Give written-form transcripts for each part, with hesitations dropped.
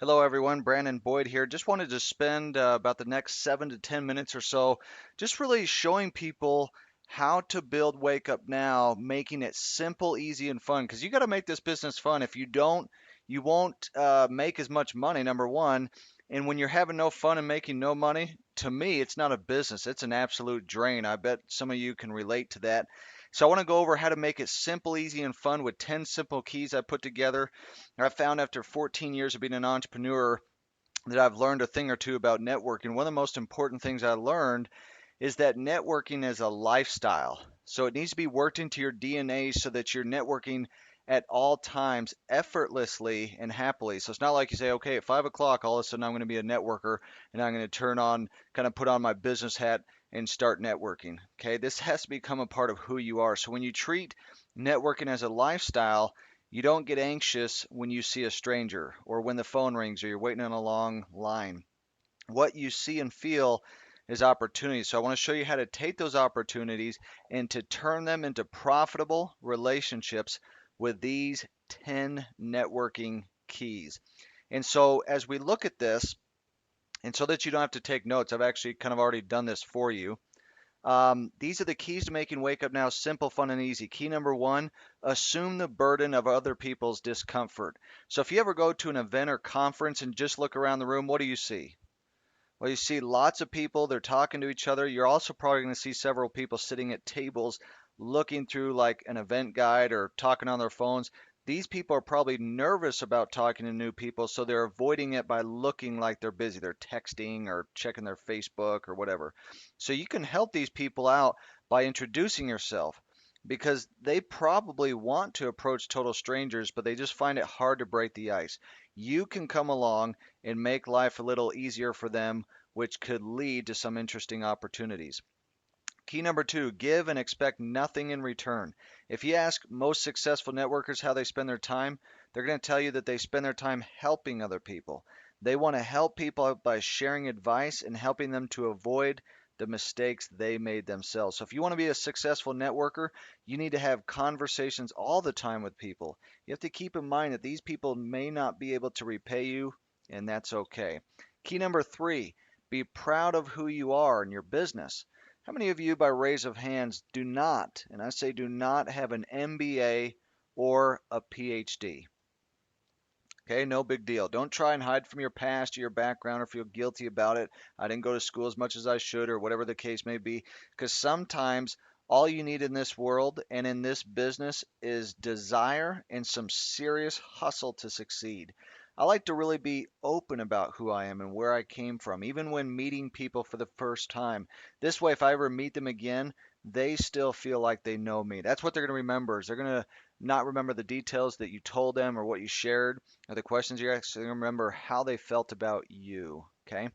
Hello, everyone. Brandon Boyd here. Just wanted to spend about the next 7 to 10 minutes or so just really showing people how to build Wake Up Now, making it simple, easy, and fun. Because you got to make this business fun. If you don't, you won't make as much money, number one. And when you're having no fun and making no money, to me, it's not a business. It's an absolute drain. I bet some of you can relate to that. So I want to go over how to make it simple, easy, and fun with 10 simple keys I put together. I found after 14 years of being an entrepreneur that I've learned a thing or two about networking. One of the most important things I learned is that networking is a lifestyle. So it needs to be worked into your DNA so that you're networking at all times effortlessly and happily. So it's not like you say, okay, at 5 o'clock, all of a sudden I'm going to be a networker and I'm going to kind of put on my business hat and start networking. Okay, this has to become a part of who you are. So when you treat networking as a lifestyle, you don't get anxious when you see a stranger or when the phone rings or you're waiting on a long line. What you see and feel is opportunities. So I want to show you how to take those opportunities and to turn them into profitable relationships with these 10 networking keys. And so as we look at this, and so that you don't have to take notes, I've actually kind of already done this for you. These are the keys to making Wake Up Now simple, fun, and easy. Key number one, assume the burden of other people's discomfort. So if you ever go to an event or conference and just look around the room, what do you see? Well, you see lots of people, they're talking to each other. You're also probably going to see several people sitting at tables looking through like an event guide or talking on their phones. These people are probably nervous about talking to new people, so they're avoiding it by looking like they're busy. They're texting or checking their Facebook or whatever. So you can help these people out by introducing yourself because they probably want to approach total strangers, but they just find it hard to break the ice. You can come along and make life a little easier for them, which could lead to some interesting opportunities. Key number two, give and expect nothing in return. If you ask most successful networkers how they spend their time, they're going to tell you that they spend their time helping other people. They want to help people out by sharing advice and helping them to avoid the mistakes they made themselves. So if you want to be a successful networker, you need to have conversations all the time with people. You have to keep in mind that these people may not be able to repay you, and that's okay. Key number three, be proud of who you are in your business. How many of you, by raise of hands, do not, and I say do not, have an MBA or a PhD? Okay, no big deal. Don't try and hide from your past or your background or feel guilty about it. I didn't go to school as much as I should, or whatever the case may be, because sometimes all you need in this world and in this business is desire and some serious hustle to succeed. I like to really be open about who I am and where I came from, even when meeting people for the first time. This way, if I ever meet them again, they still feel like they know me. That's what they're going to remember. Is they're going to not remember the details that you told them or what you shared or the questions you asked. So remember how they felt about you. Okay.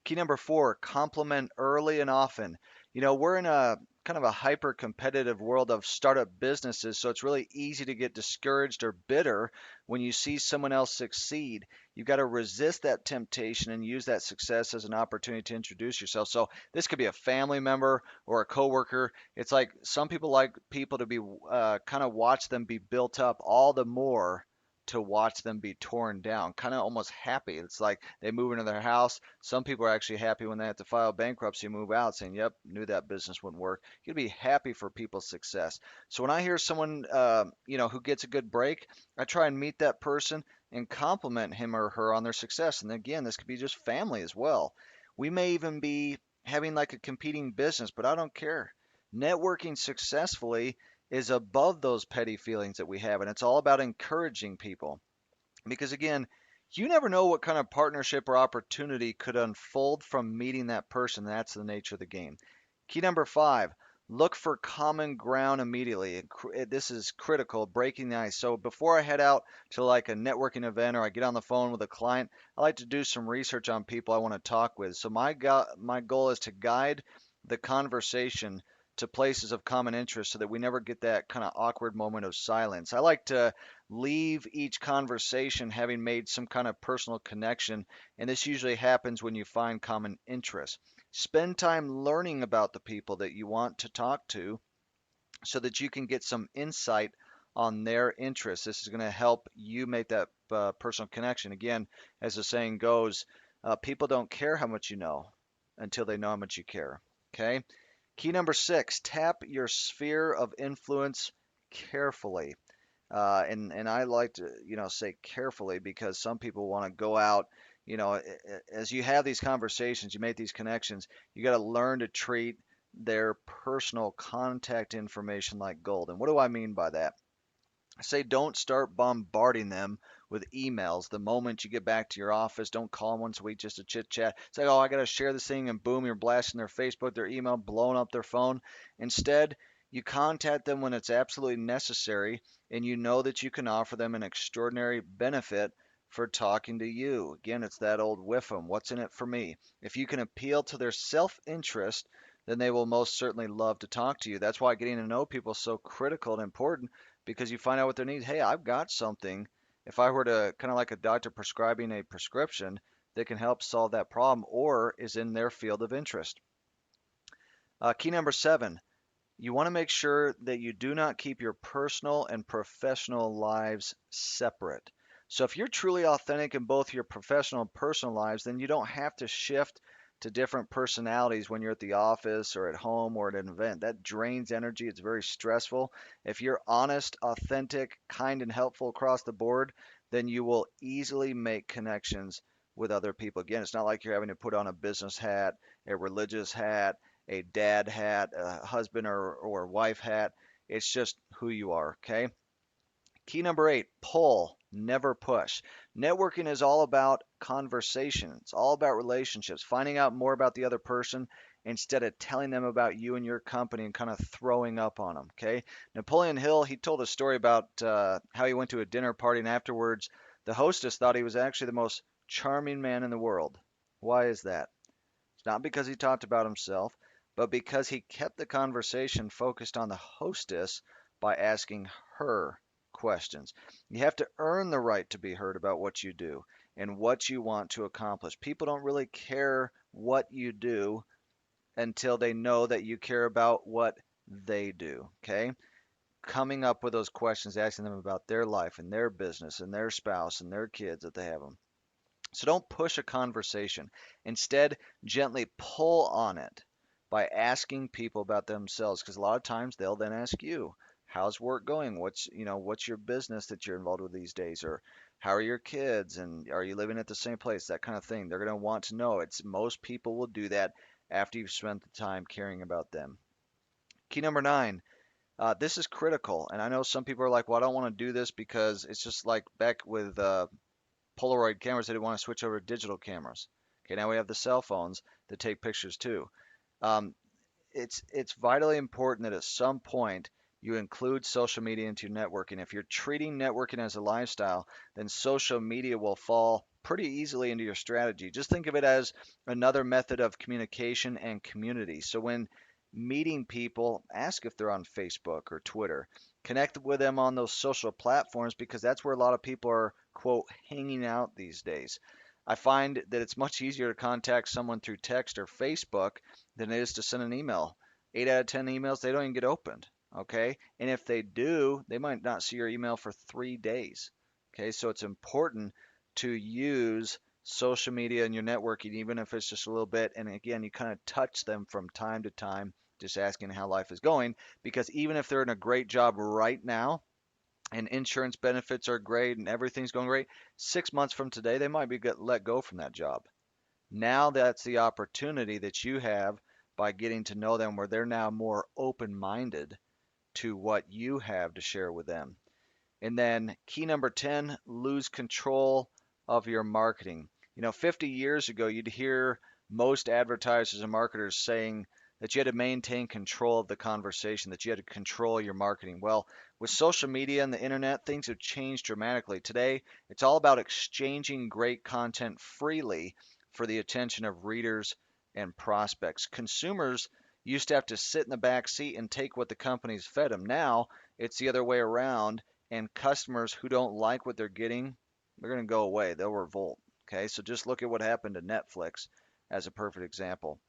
Key number four, compliment early and often. We're in a kind of a hyper competitive world of startup businesses, so it's really easy to get discouraged or bitter when you see someone else succeed. You've got to resist that temptation and use that success as an opportunity to introduce yourself. So this could be a family member or a coworker. It's like some people like people to be kind of watch them be built up all the more to watch them be torn down, kind of almost happy. It's like they move into their house. Some people are actually happy when they have to file bankruptcy and move out, saying, "Yep, knew that business wouldn't work." You'd be happy for people's success. So when I hear someone, who gets a good break, I try and meet that person and compliment him or her on their success. And again, this could be just family as well. We may even be having like a competing business, but I don't care. Networking successfully is above those petty feelings that we have, and it's all about encouraging people. Because again, you never know what kind of partnership or opportunity could unfold from meeting that person. That's the nature of the game. Key number five, look for common ground immediately. This is critical, breaking the ice. So before I head out to like a networking event or I get on the phone with a client, I like to do some research on people I want to talk with. So my goal is to guide the conversation to places of common interest so that we never get that kind of awkward moment of silence. I like to leave each conversation having made some kind of personal connection, and this usually happens when you find common interests. Spend time learning about the people that you want to talk to so that you can get some insight on their interests. This is going to help you make that personal connection. Again, as the saying goes, people don't care how much you know until they know how much you care. Okay. Key number 6, tap your sphere of influence carefully. And I like to, say carefully because some people want to go out, as you have these conversations, you make these connections, you got to learn to treat their personal contact information like gold. And what do I mean by that? Say don't start bombarding them with emails the moment you get back to your office. Don't call them once a week just to chit chat. Say, oh, I got to share this thing, and boom, you're blasting their Facebook, their email, blowing up their phone. Instead, you contact them when it's absolutely necessary and you know that you can offer them an extraordinary benefit for talking to you. Again, it's that old whiffum. What's in it for me? If you can appeal to their self interest, then they will most certainly love to talk to you. That's why getting to know people is so critical and important because you find out what their needs. Hey, I've got something. If I were to kind of like a doctor prescribing a prescription that can help solve that problem or is in their field of interest. Key number 7, you want to make sure that you do not keep your personal and professional lives separate. So if you're truly authentic in both your professional and personal lives, then you don't have to shift to different personalities when you're at the office or at home or at an event. That drains energy. It's very stressful. If you're honest, authentic, kind, and helpful across the board, then you will easily make connections with other people. Again, it's not like you're having to put on a business hat, a religious hat, a dad hat, a husband or wife hat. It's just who you are, okay? Key number 8, pull, never push. Networking is all about conversation. It's all about relationships, finding out more about the other person instead of telling them about you and your company and kind of throwing up on them, okay? Napoleon Hill, he told a story about how he went to a dinner party and afterwards the hostess thought he was actually the most charming man in the world. Why is that? It's not because he talked about himself, but because he kept the conversation focused on the hostess by asking her questions. You have to earn the right to be heard about what you do and what you want to accomplish. People don't really care what you do until they know that you care about what they do. Okay? Coming up with those questions, asking them about their life and their business and their spouse and their kids that they have them. So don't push a conversation. Instead, gently pull on it by asking people about themselves because a lot of times they'll then ask you, how's work going? What's your business that you're involved with these days? Or how are your kids? And are you living at the same place? That kind of thing. They're going to want to know. It's most people will do that after you've spent the time caring about them. Key number 9. This is critical, and I know some people are like, "Well, I don't want to do this because it's just like back with Polaroid cameras, they didn't want to switch over to digital cameras. Okay, now we have the cell phones that take pictures too. Um, it's vitally important that at some point you include social media into your networking. If you're treating networking as a lifestyle, then social media will fall pretty easily into your strategy. Just think of it as another method of communication and community. So when meeting people, ask if they're on Facebook or Twitter. Connect with them on those social platforms because that's where a lot of people are, quote, hanging out these days. I find that it's much easier to contact someone through text or Facebook than it is to send an email. 8 out of 10 emails, they don't even get opened. Okay. And if they do, they might not see your email for 3 days. Okay. So it's important to use social media in your networking, even if it's just a little bit. And again, you kind of touch them from time to time, just asking how life is going. Because even if they're in a great job right now, and insurance benefits are great and everything's going great, 6 months from today, they might be let go from that job. Now that's the opportunity that you have by getting to know them where they're now more open-minded to what you have to share with them. And then key number 10, lose control of your marketing. 50 years ago, you'd hear most advertisers and marketers saying that you had to maintain control of the conversation, that you had to control your marketing. Well, with social media and the internet, things have changed dramatically. Today, it's all about exchanging great content freely for the attention of readers and prospects. Consumers used to have to sit in the back seat and take what the companies fed them. Now, it's the other way around, and customers who don't like what they're getting, they're going to go away. They'll revolt. Okay, so just look at what happened to Netflix as a perfect example.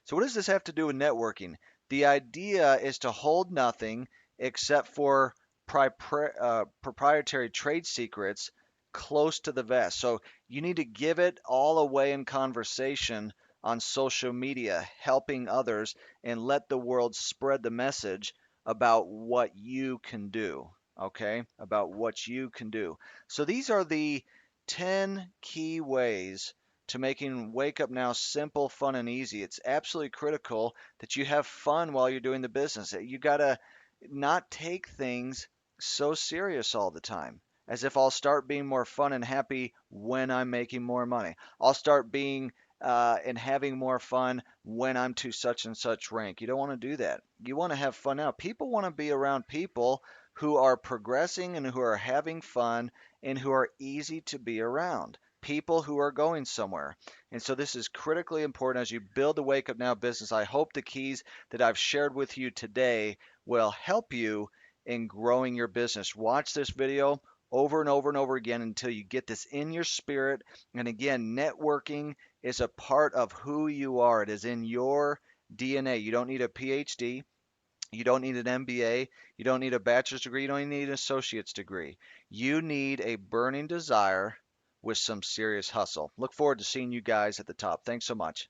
So, what does this have to do with networking? The idea is to hold nothing except for proprietary trade secrets close to the vest. So you need to give it all away in conversation on social media, helping others, and let the world spread the message about what you can do. Okay? About what you can do. So these are the 10 key ways to making Wake Up Now simple, fun, and easy. It's absolutely critical that you have fun while you're doing the business. You got to not take things so serious all the time. As if I'll start being more fun and happy when I'm making more money. I'll start being and having more fun when I'm to such and such rank. You don't want to do that. You want to have fun now. People want to be around people who are progressing and who are having fun and who are easy to be around. People who are going somewhere. And so this is critically important as you build the Wake Up Now business. I hope the keys that I've shared with you today will help you in growing your business. Watch this video over and over and over again until you get this in your spirit. And again, networking is a part of who you are. It is in your DNA. You don't need a PhD. You don't need an MBA. You don't need a bachelor's degree. You don't even need an associate's degree. You need a burning desire with some serious hustle. Look forward to seeing you guys at the top. Thanks so much.